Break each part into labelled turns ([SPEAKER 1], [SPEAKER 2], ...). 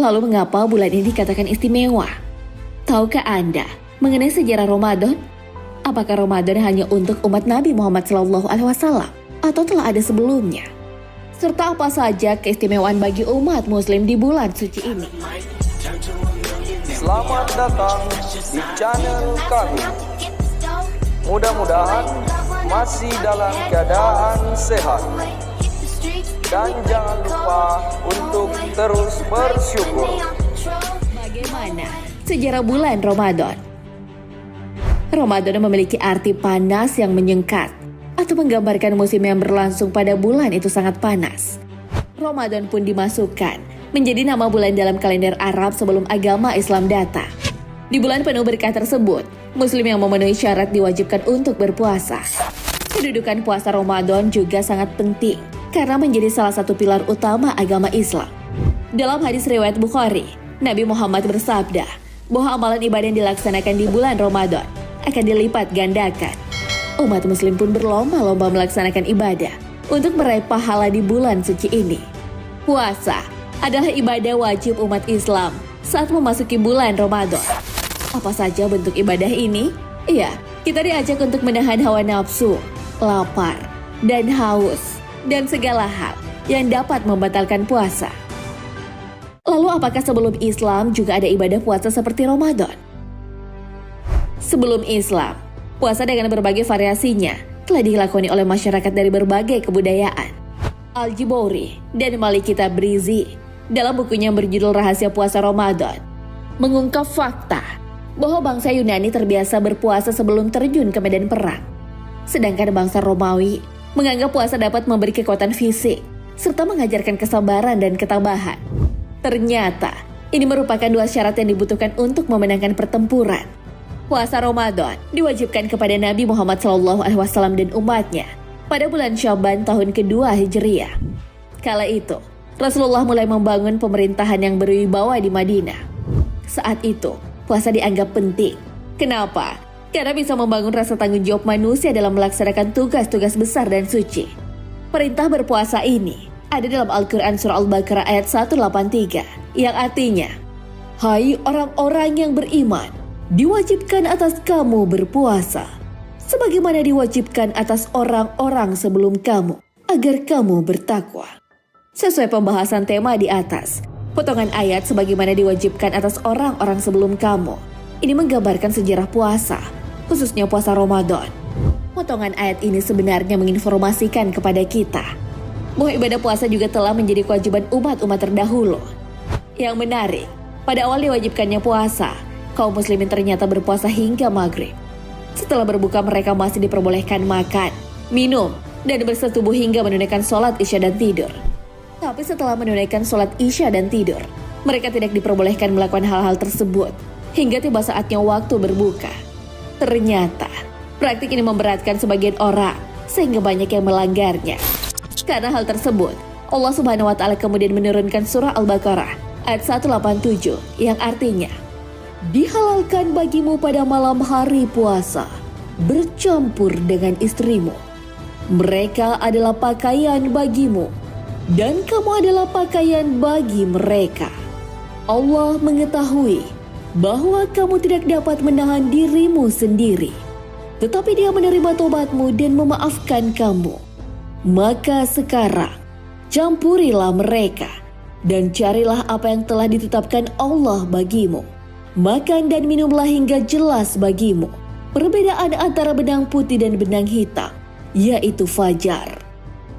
[SPEAKER 1] Lalu mengapa bulan ini dikatakan istimewa? Tahukah Anda mengenai sejarah Ramadan? Apakah Ramadan hanya untuk umat Nabi Muhammad SAW atau telah ada sebelumnya? Serta apa saja keistimewaan bagi umat muslim di bulan suci ini?
[SPEAKER 2] Selamat datang di channel kami. Mudah-mudahan masih dalam keadaan sehat. Dan jangan lupa untuk terus bersyukur.
[SPEAKER 1] Bagaimana sejarah bulan Ramadan? Ramadan memiliki arti panas yang menyengat atau menggambarkan musim yang berlangsung pada bulan itu sangat panas. Ramadan pun dimasukkan menjadi nama bulan dalam kalender Arab sebelum agama Islam datang. Di bulan penuh berkah tersebut, Muslim yang memenuhi syarat diwajibkan untuk berpuasa. Kedudukan puasa Ramadan juga sangat penting karena menjadi salah satu pilar utama agama Islam. Dalam hadis riwayat Bukhari, Nabi Muhammad bersabda bahwa amalan ibadah yang dilaksanakan di bulan Ramadan akan dilipat gandakan. Umat muslim pun berlomba-lomba melaksanakan ibadah untuk meraih pahala di bulan suci ini. Puasa adalah ibadah wajib umat Islam saat memasuki bulan Ramadan. Apa saja bentuk ibadah ini? Iya, kita diajak untuk menahan hawa nafsu, lapar, dan haus, dan segala hal yang dapat membatalkan puasa. Lalu apakah sebelum Islam juga ada ibadah puasa seperti Ramadan? Sebelum Islam, puasa dengan berbagai variasinya telah dilakoni oleh masyarakat dari berbagai kebudayaan. Al-Jibori dan Maliki Tabrizi dalam bukunya yang berjudul Rahasia Puasa Ramadan mengungkap fakta bahwa bangsa Yunani terbiasa berpuasa sebelum terjun ke medan perang. Sedangkan bangsa Romawi menganggap puasa dapat memberi kekuatan fisik serta mengajarkan kesabaran dan ketabahan. Ternyata ini merupakan dua syarat yang dibutuhkan untuk memenangkan pertempuran. Puasa Ramadan diwajibkan kepada Nabi Muhammad SAW dan umatnya pada bulan Syaban tahun kedua Hijriah. Kala itu, Rasulullah mulai membangun pemerintahan yang berwibawa di Madinah. Saat itu, puasa dianggap penting. Kenapa? Karena bisa membangun rasa tanggung jawab manusia dalam melaksanakan tugas-tugas besar dan suci. Perintah berpuasa ini ada dalam Al-Quran Surah Al-Baqarah ayat 183 yang artinya, "Hai orang-orang yang beriman, diwajibkan atas kamu berpuasa, sebagaimana diwajibkan atas orang-orang sebelum kamu, agar kamu bertakwa." Sesuai pembahasan tema di atas, potongan ayat sebagaimana diwajibkan atas orang-orang sebelum kamu ini menggambarkan sejarah puasa, khususnya puasa Ramadan. Potongan ayat ini sebenarnya menginformasikan kepada kita bahwa ibadah puasa juga telah menjadi kewajiban umat-umat terdahulu. Yang menarik, pada awal diwajibkannya puasa, kaum muslimin ternyata berpuasa hingga maghrib. Setelah berbuka mereka masih diperbolehkan makan, minum, dan bersetubuh hingga menunaikan sholat isya dan tidur. Tapi setelah menunaikan sholat isya dan tidur, mereka tidak diperbolehkan melakukan hal-hal tersebut hingga tiba saatnya waktu berbuka. Ternyata, praktik ini memberatkan sebagian orang sehingga banyak yang melanggarnya. Karena hal tersebut, Allah Subhanahu wa Ta'ala kemudian menurunkan surah Al-Baqarah ayat 187 yang artinya, "Dihalalkan bagimu pada malam hari puasa bercampur dengan istrimu. Mereka adalah pakaian bagimu dan kamu adalah pakaian bagi mereka. Allah mengetahui bahwa kamu tidak dapat menahan dirimu sendiri, tetapi Dia menerima tobatmu dan memaafkan kamu. Maka sekarang campurilah mereka dan carilah apa yang telah ditetapkan Allah bagimu. Makan dan minumlah hingga jelas bagimu perbedaan antara benang putih dan benang hitam, yaitu fajar.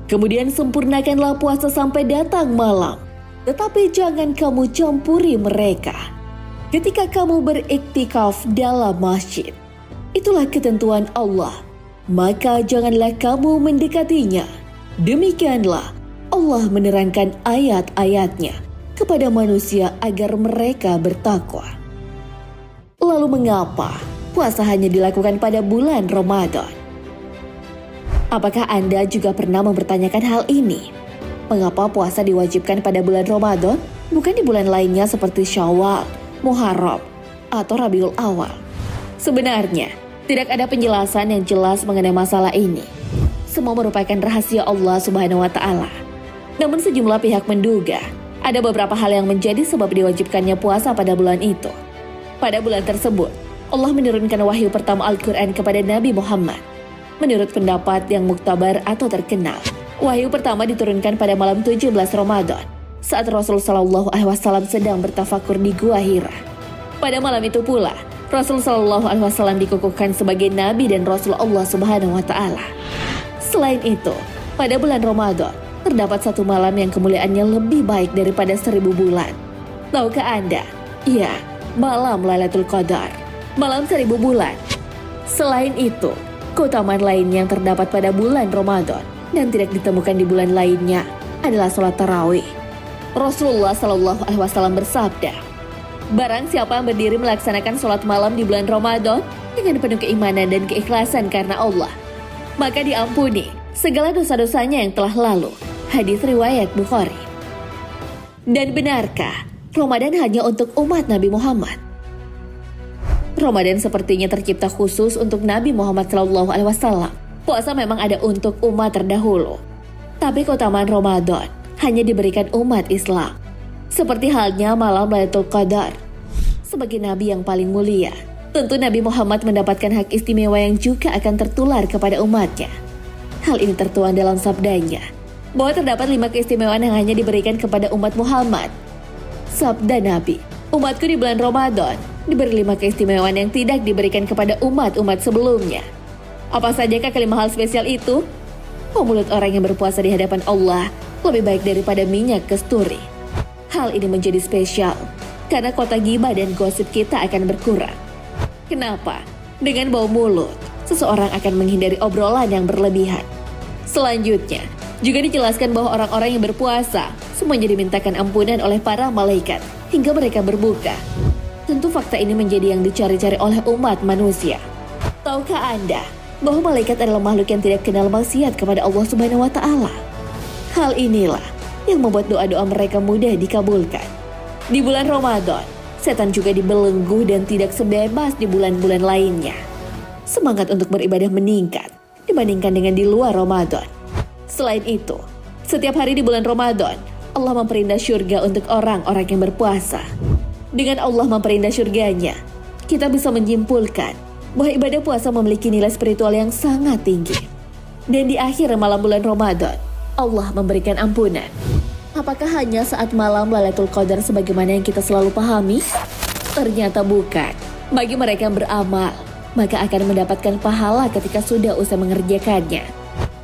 [SPEAKER 1] Kemudian sempurnakanlah puasa sampai datang malam, tetapi jangan kamu campuri mereka ketika kamu beriktikaf dalam masjid. Itulah ketentuan Allah, maka janganlah kamu mendekatinya. Demikianlah Allah menerangkan ayat-ayatnya kepada manusia agar mereka bertakwa." Lalu mengapa puasa hanya dilakukan pada bulan Ramadan? Apakah Anda juga pernah mempertanyakan hal ini? Mengapa puasa diwajibkan pada bulan Ramadan, bukan di bulan lainnya seperti Syawal, Muharram, atau Rabiul Awal? Sebenarnya, tidak ada penjelasan yang jelas mengenai masalah ini. Semua merupakan rahasia Allah Subhanahu wa Ta'ala. Namun sejumlah pihak menduga Ada beberapa hal yang menjadi sebab diwajibkannya puasa pada bulan itu. Pada bulan tersebut, Allah menurunkan wahyu pertama Al-Quran kepada Nabi Muhammad. Menurut pendapat yang muktabar atau terkenal, wahyu pertama diturunkan pada malam 17 Ramadan, saat Rasul Shallallahu Alaihi Wasallam sedang bertafakur di Gua Hira. Pada malam itu pula, Rasul Shallallahu Alaihi Wasallam dikukuhkan sebagai Nabi dan Rasul Allah Subhanahu Wa Taala. Selain itu, pada bulan Ramadan, terdapat satu malam yang kemuliaannya lebih baik daripada 1000 bulan. Tahukah Anda? Iya, malam Lailatul Qadar, malam 1000 bulan. Selain itu, keutamaan lain yang terdapat pada bulan Ramadan dan tidak ditemukan di bulan lainnya adalah sholat tarawih. Rasulullah Shallallahu Alaihi Wasallam bersabda, barang siapa yang berdiri melaksanakan sholat malam di bulan Ramadan dengan penuh keimanan dan keikhlasan karena Allah, maka diampuni segala dosa-dosanya yang telah lalu. Hadis riwayat Bukhari. Dan benarkah Ramadan hanya untuk umat Nabi Muhammad? Ramadan sepertinya tercipta khusus untuk Nabi Muhammad SAW. Puasa memang ada untuk umat terdahulu, tapi keutamaan Ramadan hanya diberikan umat Islam. Seperti halnya malam Lailatul Qadar. Sebagai Nabi yang paling mulia, tentu Nabi Muhammad mendapatkan hak istimewa yang juga akan tertular kepada umatnya. Hal ini tertuang dalam sabdanya, bahwa terdapat 5 keistimewaan yang hanya diberikan kepada umat Muhammad. Sabda Nabi, umatku di bulan Ramadan diberi 5 keistimewaan yang tidak diberikan kepada umat-umat sebelumnya. Apa sajakah kelima hal spesial itu? Mulut orang yang berpuasa di hadapan Allah lebih baik daripada minyak kasturi. Hal ini menjadi spesial karena kota gibah dan gosip kita akan berkurang. Kenapa? Dengan bau mulut, seseorang akan menghindari obrolan yang berlebihan. Selanjutnya, juga dijelaskan bahwa orang-orang yang berpuasa semuanya dimintakan ampunan oleh para malaikat hingga mereka berbuka. Tentu fakta ini menjadi yang dicari-cari oleh umat manusia. Tahukah Anda bahwa malaikat adalah makhluk yang tidak kenal maksiat kepada Allah Subhanahu Wa Taala? Hal inilah yang membuat doa-doa mereka mudah dikabulkan. Di bulan Ramadan, setan juga dibelenggu dan tidak sebebas di bulan-bulan lainnya. Semangat untuk beribadah meningkat dibandingkan dengan di luar Ramadan. Selain itu, setiap hari di bulan Ramadan, Allah memperindah surga untuk orang-orang yang berpuasa. Dengan Allah memperindah surganya, kita bisa menyimpulkan bahwa ibadah puasa memiliki nilai spiritual yang sangat tinggi. Dan di akhir malam bulan Ramadan, Allah memberikan ampunan. Apakah hanya saat malam Lailatul Qadar sebagaimana yang kita selalu pahami? Ternyata bukan. Bagi mereka yang beramal, maka akan mendapatkan pahala ketika sudah usai mengerjakannya.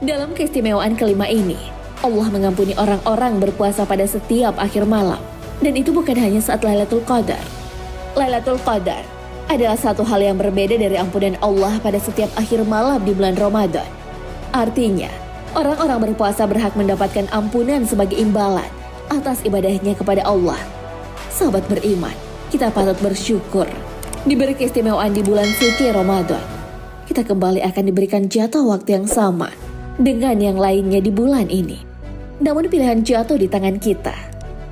[SPEAKER 1] Dalam keistimewaan kelima ini, Allah mengampuni orang-orang berpuasa pada setiap akhir malam. Dan itu bukan hanya saat Lailatul Qadar. Lailatul Qadar adalah satu hal yang berbeda dari ampunan Allah pada setiap akhir malam di bulan Ramadan. Artinya, orang-orang berpuasa berhak mendapatkan ampunan sebagai imbalan atas ibadahnya kepada Allah. Sahabat beriman, kita patut bersyukur diberi keistimewaan di bulan suci Ramadan. Kita kembali akan diberikan jatah waktu yang sama dengan yang lainnya di bulan ini. Namun pilihan jatuh di tangan kita.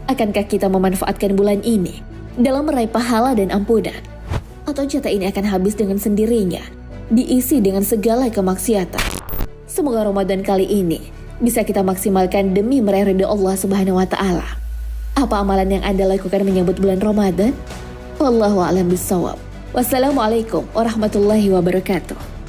[SPEAKER 1] Akankah kita memanfaatkan bulan ini dalam meraih pahala dan ampunan? Atau jatah ini akan habis dengan sendirinya, diisi dengan segala kemaksiatan? Semoga Ramadan kali ini bisa kita maksimalkan demi meraih ridho Allah Subhanahu Wa Taala. Apa amalan yang Anda lakukan menyambut bulan Ramadan? Wallahu a'lam bishawab. Wassalamualaikum warahmatullahi wabarakatuh.